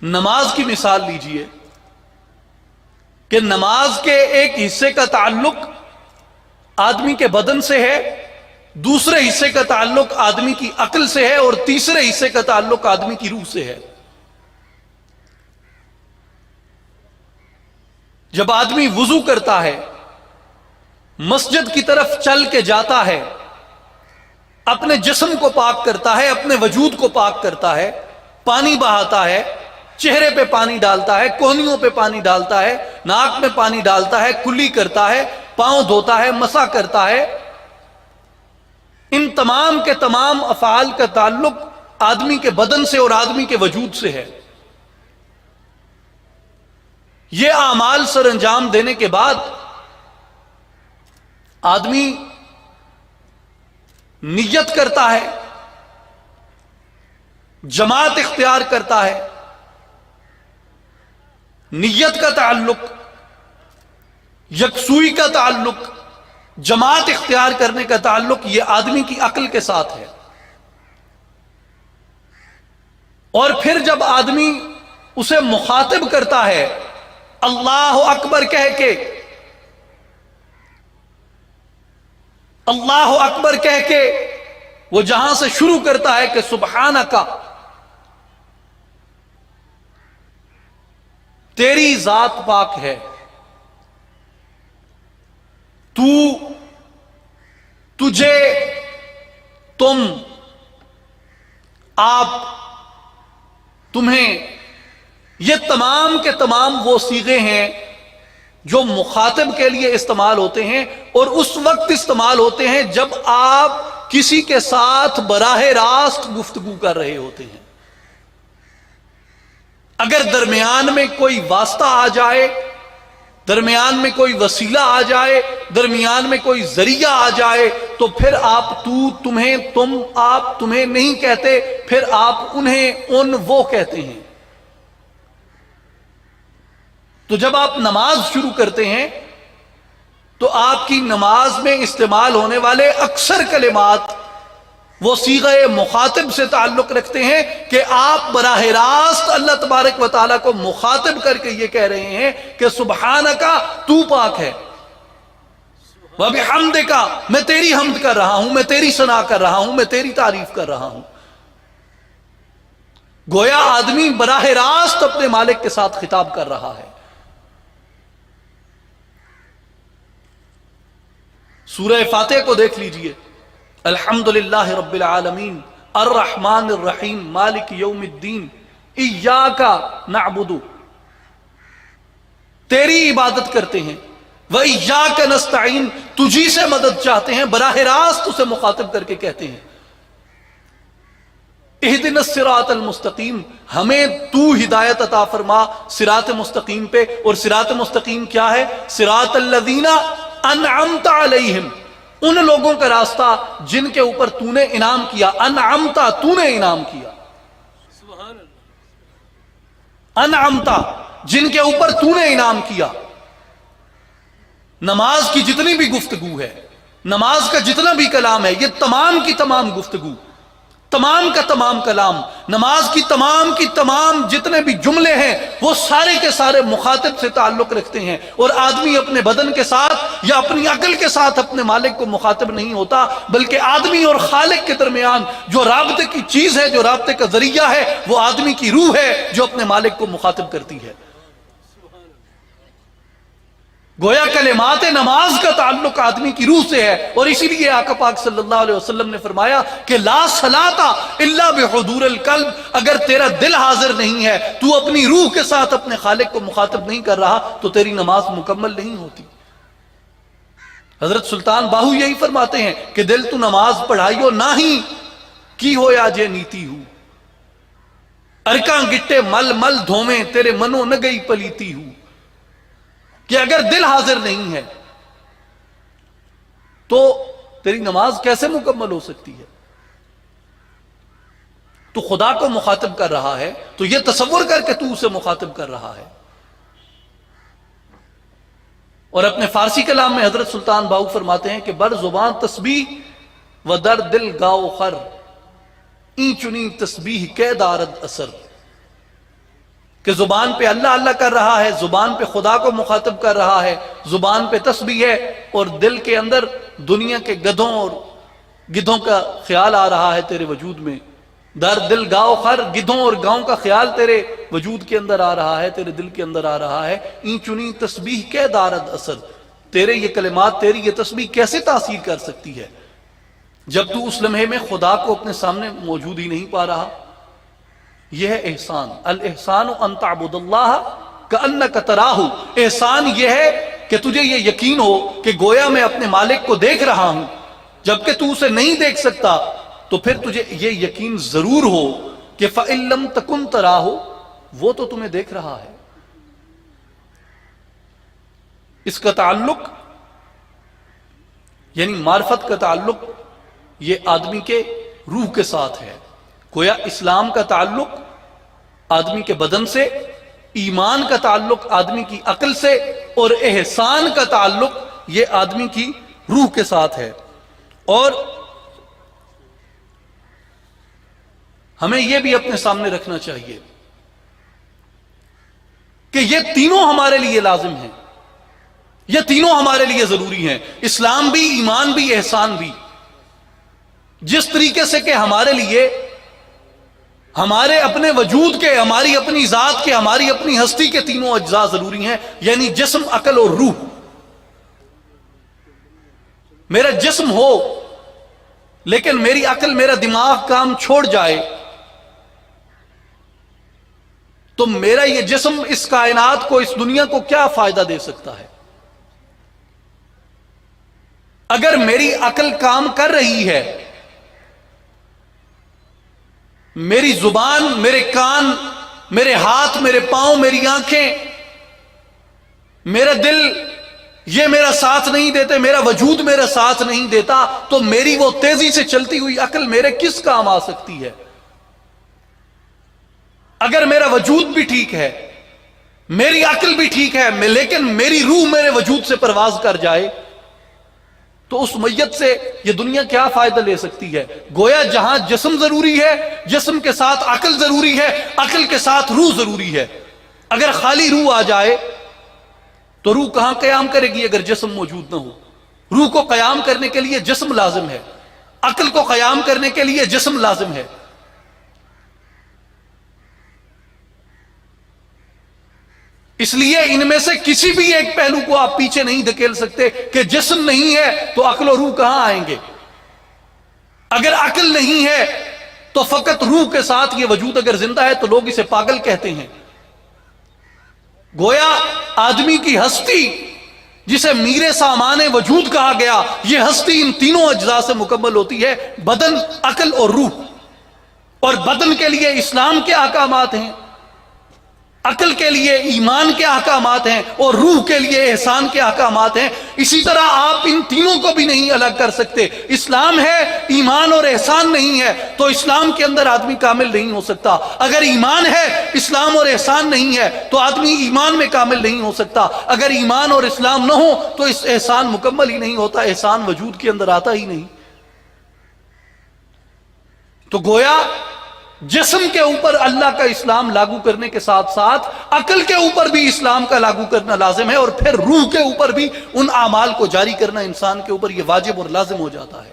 نماز کی مثال لیجئے کہ نماز کے ایک حصے کا تعلق آدمی کے بدن سے ہے، دوسرے حصے کا تعلق آدمی کی عقل سے ہے، اور تیسرے حصے کا تعلق آدمی کی روح سے ہے۔ جب آدمی وضو کرتا ہے، مسجد کی طرف چل کے جاتا ہے، اپنے جسم کو پاک کرتا ہے، اپنے وجود کو پاک کرتا ہے، پانی بہاتا ہے، چہرے پہ پانی ڈالتا ہے، کوہنیوں پہ پانی ڈالتا ہے، ناک میں پانی ڈالتا ہے، کلی کرتا ہے، پاؤں دھوتا ہے، مسح کرتا ہے، ان تمام کے تمام افعال کا تعلق آدمی کے بدن سے اور آدمی کے وجود سے ہے۔ یہ اعمال سر انجام دینے کے بعد آدمی نیت کرتا ہے، جماعت اختیار کرتا ہے۔ نیت کا تعلق، یکسوئی کا تعلق، جماعت اختیار کرنے کا تعلق یہ آدمی کی عقل کے ساتھ ہے۔ اور پھر جب آدمی اسے مخاطب کرتا ہے اللہ اکبر کہہ کے، اللہ اکبر کہہ کے وہ جہاں سے شروع کرتا ہے کہ سبحانک، تیری ذات پاک ہے، تجھے، تم، آپ، تمہیں، یہ تمام کے تمام وہ صیغے ہیں جو مخاطب کے لیے استعمال ہوتے ہیں، اور اس وقت استعمال ہوتے ہیں جب آپ کسی کے ساتھ براہ راست گفتگو کر رہے ہوتے ہیں۔ اگر درمیان میں کوئی واسطہ آ جائے، درمیان میں کوئی وسیلہ آ جائے، درمیان میں کوئی ذریعہ آ جائے، تو پھر آپ تو، تمہیں، تم، آپ، تمہیں نہیں کہتے، پھر آپ انہیں، ان، وہ کہتے ہیں۔ تو جب آپ نماز شروع کرتے ہیں تو آپ کی نماز میں استعمال ہونے والے اکثر کلمات وہ صیغہ مخاطب سے تعلق رکھتے ہیں کہ آپ براہ راست اللہ تبارک و تعالیٰ کو مخاطب کر کے یہ کہہ رہے ہیں کہ سبحانکا، تو پاک ہے، وبحمدکا، میں تیری حمد کر رہا ہوں، میں تیری ثنا کر رہا ہوں، میں تیری تعریف کر رہا ہوں۔ گویا آدمی براہ راست اپنے مالک کے ساتھ خطاب کر رہا ہے۔ سورہ فاتحہ کو دیکھ لیجئے، الحمدللہ رب العالمین الرحمن الرحیم مالک یوم الدین ایاک نعبد، تیری عبادت کرتے ہیں، وایاک نستعین، تجھی سے مدد چاہتے ہیں، براہ راست اسے مخاطب کر کے کہتے ہیں۔ اہدنا الصراط المستقیم، ہمیں تو ہدایت عطا فرما صراط مستقیم پہ، اور صراط مستقیم کیا ہے؟ صراط الذین انعمت علیہم، ان لوگوں کا راستہ جن کے اوپر تو نے انعام کیا، انعمتا، تو نے انعام کیا، انعمتا، جن کے اوپر تو نے انعام کیا۔ نماز کی جتنی بھی گفتگو ہے، نماز کا جتنا بھی کلام ہے، یہ تمام کی تمام گفتگو، تمام کا تمام کلام، نماز کی تمام جتنے بھی جملے ہیں وہ سارے کے سارے مخاطب سے تعلق رکھتے ہیں، اور آدمی اپنے بدن کے ساتھ یا اپنی عقل کے ساتھ اپنے مالک کو مخاطب نہیں ہوتا، بلکہ آدمی اور خالق کے درمیان جو رابطے کی چیز ہے، جو رابطے کا ذریعہ ہے، وہ آدمی کی روح ہے جو اپنے مالک کو مخاطب کرتی ہے۔ گویا کلمات نماز کا تعلق آدمی کی روح سے ہے، اور اسی لیے آقا پاک صلی اللہ علیہ وسلم نے فرمایا کہ لا صلاۃ الا بحضور القلب، اگر تیرا دل حاضر نہیں ہے، تو اپنی روح کے ساتھ اپنے خالق کو مخاطب نہیں کر رہا، تو تیری نماز مکمل نہیں ہوتی۔ حضرت سلطان باہو یہی فرماتے ہیں کہ دل تو نماز پڑھائیو نہیں کی ہو یا جے نیتی ہو، ارکاں گٹے مل مل دھومیں تیرے منو نہ گئی پلیتی ہو، کہ اگر دل حاضر نہیں ہے تو تیری نماز کیسے مکمل ہو سکتی ہے؟ تو خدا کو مخاطب کر رہا ہے تو یہ تصور کر کے تو اسے مخاطب کر رہا ہے۔ اور اپنے فارسی کلام میں حضرت سلطان باہو فرماتے ہیں کہ بر زبان تسبیح و در دل گاؤ خر، این چنی تسبیح کے دارد اثر، کہ زبان پہ اللہ اللہ کر رہا ہے، زبان پہ خدا کو مخاطب کر رہا ہے، زبان پہ تسبیح ہے، اور دل کے اندر دنیا کے گدھوں اور گدھوں کا خیال آ رہا ہے تیرے وجود میں. در دل گاؤ خر، گدھوں اور گاؤں کا خیال تیرے وجود کے اندر آ رہا ہے، تیرے دل کے اندر آ رہا ہے. این چنی تسبیح کے دارد اثر، تیرے یہ کلمات، تیری یہ تسبیح کیسے تاثیر کر سکتی ہے جب تو اس لمحے میں خدا کو اپنے سامنے موجود ہی نہیں پا رہا. یہ ہے احسان. الاحسان ان تعبد اللہ کأنک تراہ. احسان یہ ہے کہ تجھے یہ یقین ہو کہ گویا میں اپنے مالک کو دیکھ رہا ہوں. جبکہ تو اسے نہیں دیکھ سکتا تو پھر تجھے یہ یقین ضرور ہو کہ فَإِن لَمْ تَكُنْ تَرَاهُ، وہ تو تمہیں دیکھ رہا ہے. اس کا تعلق یعنی معرفت کا تعلق یہ آدمی کے روح کے ساتھ ہے. گویا اسلام کا تعلق آدمی کے بدن سے، ایمان کا تعلق آدمی کی عقل سے، اور احسان کا تعلق یہ آدمی کی روح کے ساتھ ہے. اور ہمیں یہ بھی اپنے سامنے رکھنا چاہیے کہ یہ تینوں ہمارے لیے لازم ہیں، یہ تینوں ہمارے لیے ضروری ہیں. اسلام بھی، ایمان بھی، احسان بھی. جس طریقے سے کہ ہمارے لیے ہمارے اپنے وجود کے، ہماری اپنی ذات کے، ہماری اپنی ہستی کے تینوں اجزاء ضروری ہیں، یعنی جسم، عقل اور روح. میرا جسم ہو لیکن میری عقل، میرا دماغ کام چھوڑ جائے تو میرا یہ جسم اس کائنات کو، اس دنیا کو کیا فائدہ دے سکتا ہے؟ اگر میری عقل کام کر رہی ہے، میری زبان، میرے کان، میرے ہاتھ، میرے پاؤں، میری آنکھیں، میرا دل یہ میرا ساتھ نہیں دیتے، میرا وجود میرا ساتھ نہیں دیتا، تو میری وہ تیزی سے چلتی ہوئی عقل میرے کس کام آ سکتی ہے؟ اگر میرا وجود بھی ٹھیک ہے، میری عقل بھی ٹھیک ہے، لیکن میری روح میرے وجود سے پرواز کر جائے تو اس میت سے یہ دنیا کیا فائدہ لے سکتی ہے؟ گویا جہاں جسم ضروری ہے، جسم کے ساتھ عقل ضروری ہے، عقل کے ساتھ روح ضروری ہے. اگر خالی روح آ جائے تو روح کہاں قیام کرے گی اگر جسم موجود نہ ہو؟ روح کو قیام کرنے کے لیے جسم لازم ہے، عقل کو قیام کرنے کے لیے جسم لازم ہے. اس لیے ان میں سے کسی بھی ایک پہلو کو آپ پیچھے نہیں دھکیل سکتے کہ جسم نہیں ہے تو عقل و روح کہاں آئیں گے. اگر عقل نہیں ہے تو فقط روح کے ساتھ یہ وجود اگر زندہ ہے تو لوگ اسے پاگل کہتے ہیں. گویا آدمی کی ہستی جسے میر سامان وجود کہا گیا، یہ ہستی ان تینوں اجزاء سے مکمل ہوتی ہے، بدن، عقل اور روح. اور بدن کے لیے اسلام کے احکامات ہیں، عقل کے لیے ایمان کے احکامات ہیں، اور روح کے لیے احسان کے احکامات ہیں. اسی طرح آپ ان تینوں کو بھی نہیں الگ کر سکتے. اسلام ہے، ایمان اور احسان نہیں ہے تو اسلام کے اندر آدمی کامل نہیں ہو سکتا. اگر ایمان ہے، اسلام اور احسان نہیں ہے تو آدمی ایمان میں کامل نہیں ہو سکتا. اگر ایمان اور اسلام نہ ہو تو اس احسان مکمل ہی نہیں ہوتا، احسان وجود کے اندر آتا ہی نہیں. تو گویا جسم کے اوپر اللہ کا اسلام لاگو کرنے کے ساتھ ساتھ عقل کے اوپر بھی اسلام کا لاگو کرنا لازم ہے، اور پھر روح کے اوپر بھی ان اعمال کو جاری کرنا انسان کے اوپر یہ واجب اور لازم ہو جاتا ہے.